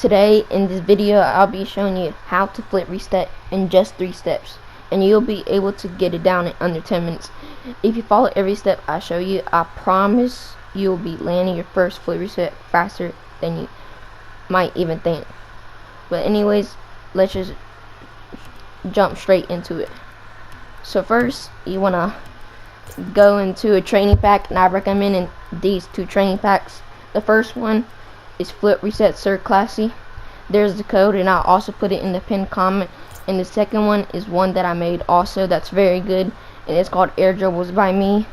Today in this video I'll be showing you how to flip reset in just 3 steps, and you'll be able to get it down in under 10 minutes. If you follow every step I show you, I promise you'll be landing your first flip reset faster than you might even think. But anyways, let's just jump straight into it. So first you want to go into a training pack, and I recommend these 2 training packs. The first one is Flip Reset Sir Classy. There's the code, and I'll also put it in the pinned comment. And the second one is one that I made also that's very good, and it's called Air Dribbles by me,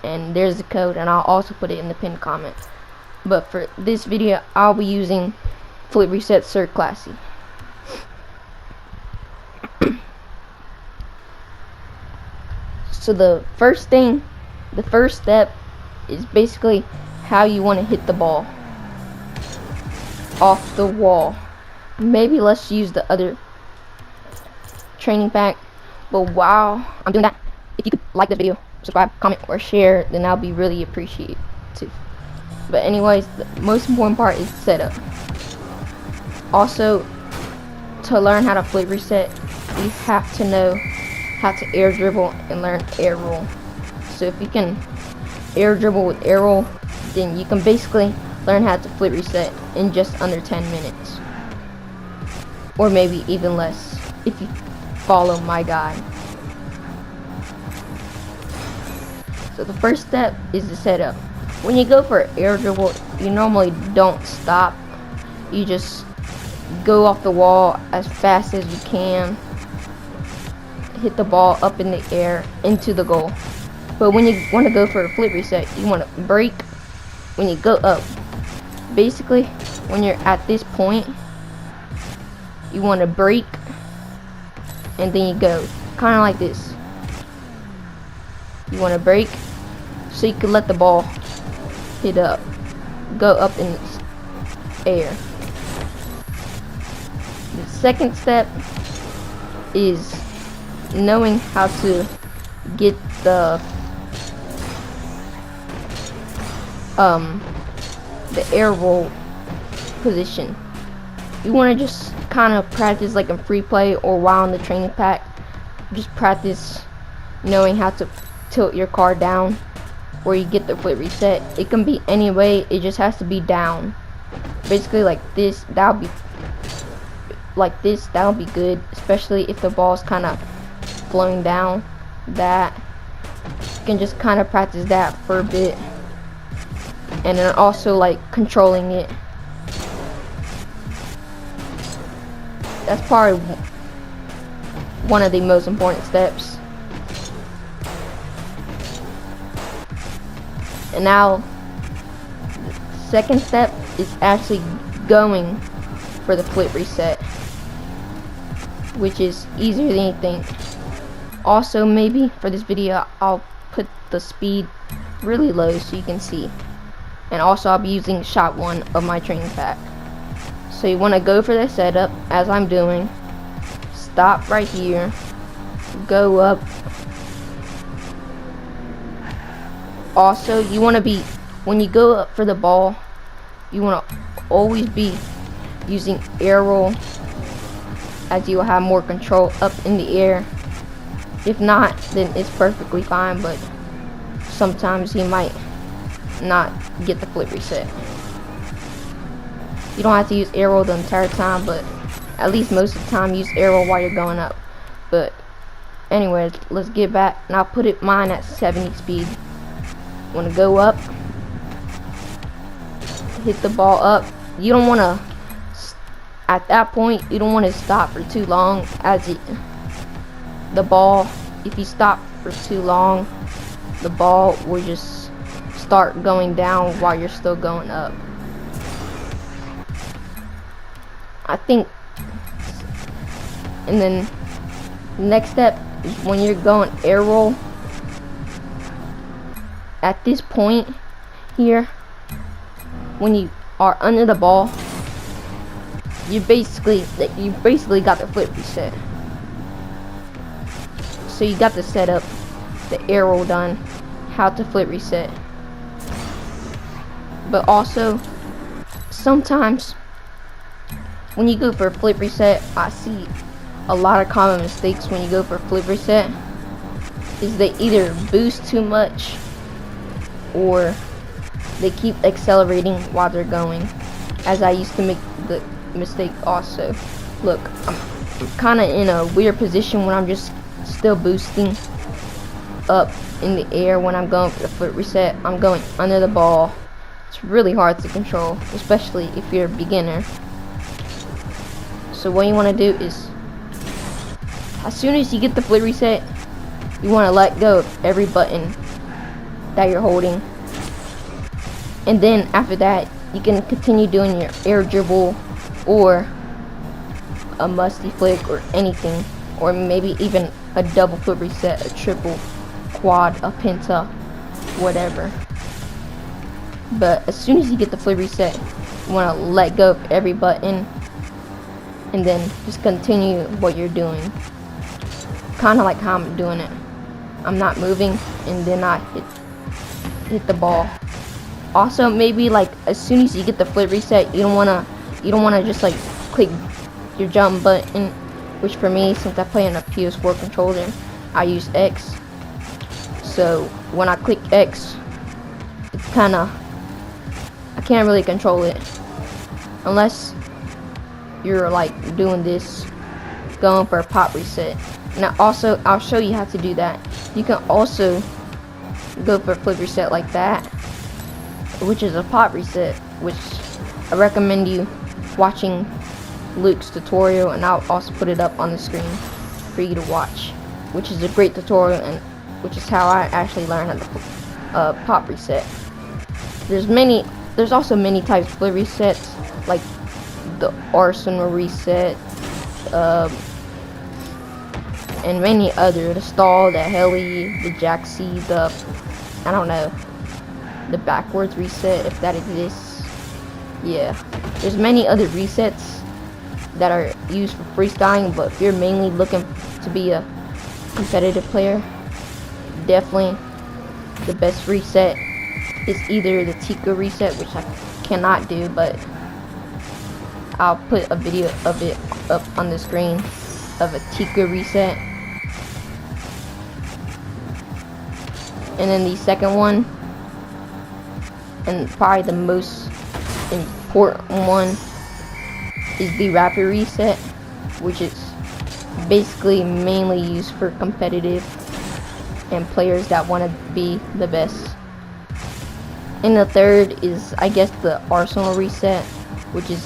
and there's the code, and I'll also put it in the pinned comment. But for this video I'll be using Flip Reset Sir Classy. So the first step is basically how you want to hit the ball off the wall. Maybe let's use the other training pack, but while I'm doing that, if you could like this video, subscribe, comment, or share, then I'll be really appreciated too. But anyways, the most important part is setup. Also, to learn how to flip reset, you have to know how to air dribble and learn air roll. So if you can air dribble with air roll, then you can basically learn how to flip reset in just under 10 minutes, or maybe even less if you follow my guide. So the first step is the setup. When you go for air dribble, you normally don't stop, you just go off the wall as fast as you can, hit the ball up in the air into the goal. But when you want to go for a flip reset, you want to break when you go up. Basically, when you're at this point, you want to break and then you go kind of like this. You want to break so you can let the ball go up in the air. The second step is knowing how to get the air roll position. You want to just kind of practice like in free play or while in the training pack. Just practice knowing how to tilt your car down where you get the flip reset. It can be any way, it just has to be down. Basically like this, that'll be good, especially if the ball's kind of flowing down. That you can just kind of practice that for a bit, and then also like controlling it. That's probably one of the most important steps. And now the second step is actually going for the flip reset, which is easier than you think. Also, maybe for this video I'll put the speed really low so you can see, and also I'll be using shot 1 of my training pack. So you want to go for the setup as I'm doing, stop right here, go up. Also, you want to be, when you go up for the ball, you want to always be using air roll, as you will have more control up in the air. If not, then it's perfectly fine, but sometimes you might not get the flip reset. You don't have to use air roll the entire time, but at least most of the time use air roll while you're going up. But anyways, let's get back, and I'll put mine at 70 speed. Want to go up, hit the ball up. You don't want to, at that point, you don't want to stop for too long, as the ball, if you stop for too long, the ball will just start going down while you're still going up. I think. And then the next step is when you're going air roll. At this point here, when you are under the ball, you basically got the flip reset. So you got the setup, the air roll done, how to flip reset. But also, sometimes when you go for a flip reset, I see a lot of common mistakes when you go for a flip reset is they either boost too much or they keep accelerating while they're going, as I used to make the mistake also. Look, I'm kind of in a weird position when I'm just still boosting up in the air. When I'm going for the foot reset, I'm going under the ball. It's really hard to control, especially if you're a beginner. So what you want to do is, as soon as you get the flip reset, you want to let go of every button that you're holding, and then after that you can continue doing your air dribble or a musty flick or anything, or maybe even a double flip reset, a triple, quad, a penta, whatever. But as soon as you get the flip reset, you want to let go of every button and then just continue what you're doing, kind of like how I'm doing it. I'm not moving and then I hit the ball. Also, maybe like as soon as you get the flip reset, you don't wanna just like click your jump button, which for me, since I play on a PS4 controller, I use X. So when I click X, it's I can't really control it unless you're like doing this, going for a pop reset. Now also, I'll show you how to do that. You can also go for a flip reset like that, which is a pop reset, which I recommend you watching Luke's tutorial, and I'll also put it up on the screen for you to watch, which is a great tutorial, and which is how I actually learned how to pop reset. There's also many types of flip resets, like the Arsenal reset, and many other, the stall, the heli, the jacksie, the I don't know, the backwards reset, if that exists. Yeah, there's many other resets that are used for freestyling, but if you're mainly looking to be a competitive player, definitely the best reset is either the Tika reset, which I cannot do, but I'll put a video of it up on the screen, of a Tika reset. And then the second one, and probably the most important one, is the rapid reset, which is basically mainly used for competitive and players that want to be the best. And the third is, I guess, the Arsenal reset, which is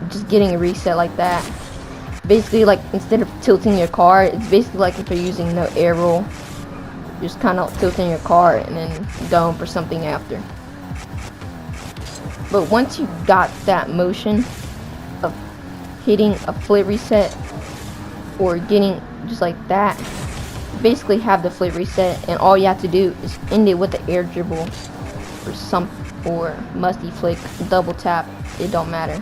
just getting a reset like that. Basically, like, instead of tilting your car, it's basically like if you're using no air roll, just kind of tilting your car and then going for something after. But once you got that motion of hitting a flip reset or getting just like that, basically have the flip reset, and all you have to do is end it with the air dribble or musty flick, double tap, it don't matter.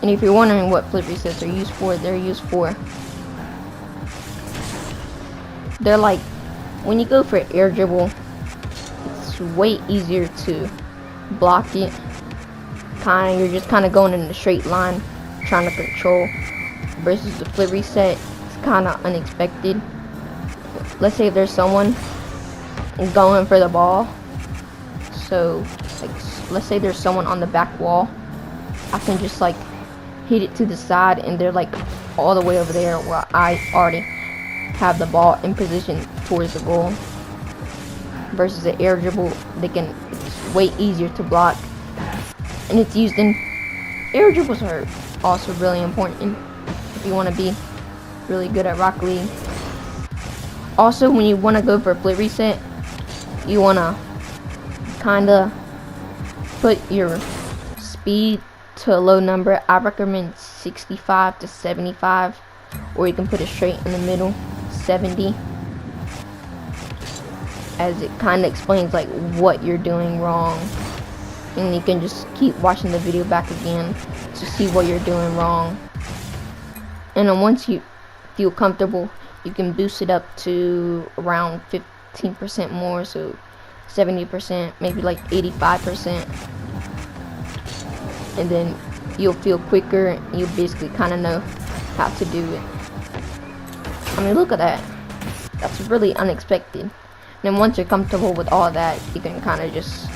And if you're wondering what flip resets are used for, they're like, when you go for air dribble, it's way easier to block it. You're just kind of going in a straight line, trying to control, versus the flip reset, it's kind of unexpected. Let's say if there's someone going for the ball, so like let's say there's someone on the back wall, I can just like hit it to the side and they're like all the way over there where I already have the ball in position towards the goal. Versus the air dribble, it's way easier to block, and it's used in air dribbles are also really important if you want to be really good at Rocket League. Also, when you want to go for a flip reset, you want to kind of put your speed to a low number. I recommend 65 to 75, or you can put it straight in the middle, 70, as it kind of explains like what you're doing wrong, and you can just keep watching the video back again to see what you're doing wrong. And then once you feel comfortable, you can boost it up to around 15% more, so 70%, maybe like 85%. and then you'll feel quicker. You'll basically kind of know how to do it. I mean, look at that. That's really unexpected. And then once you're comfortable with all that, you can kind of just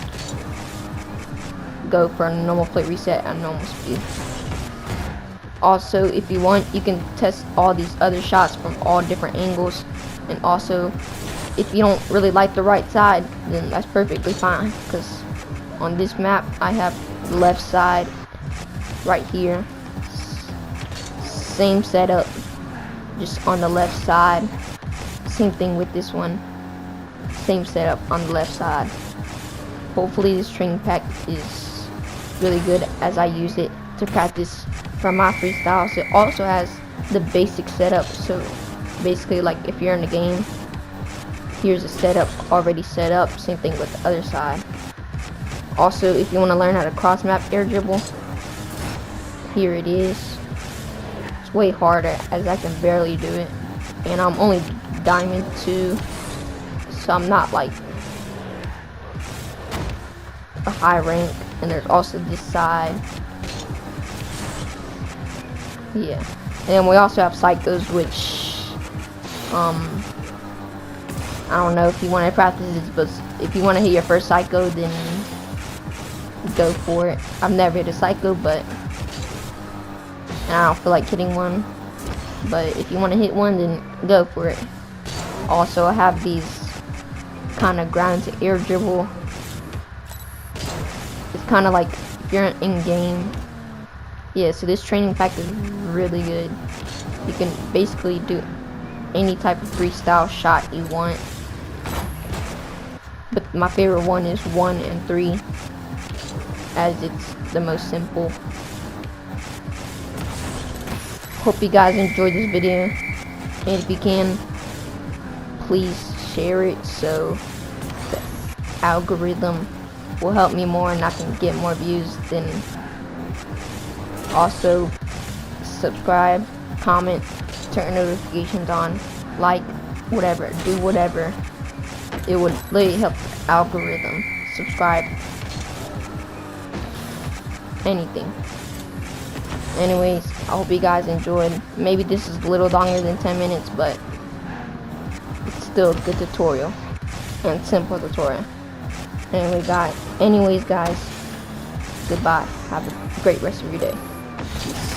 go for a normal plate reset at normal speed. Also, if you want, you can test all these other shots from all different angles. And also, if you don't really like the right side, then that's perfectly fine, because on this map I have the left side right here. Same setup, just on the left side. Same thing with this one, same setup on the left side. Hopefully this training pack is really good, as I use it to practice for my freestyles. It also has the basic setup, so basically, like, if you're in the game, here's a setup already set up. Same thing with the other side. Also, if you want to learn how to cross map air dribble, here it is. It's way harder, as I can barely do it, and I'm only diamond 2, so I'm not like a high rank. And there's also this side, yeah. And then we also have psychos, which I don't know if you want to practice this, but if you want to hit your first psycho, then go for it. I've never hit a psycho, and I don't feel like hitting one, but if you want to hit one, then go for it. Also, I have these kind of ground to air dribble. It's kind of like if you're in game. Yeah, so this training pack is really good. You can basically do any type of freestyle shot you want, but my favorite one is 1 and 3, as it's the most simple. Hope you guys enjoyed this video, and if you can, please share it so the algorithm will help me more and I can get more views. Then also subscribe, comment, turn notifications on, like, whatever, do whatever. It would really help the algorithm. Subscribe, anything. Anyways, I hope you guys enjoyed. Maybe this is a little longer than 10 minutes, but it's still a good tutorial and simple tutorial. Anyways, guys, goodbye. Have a great rest of your day. Peace.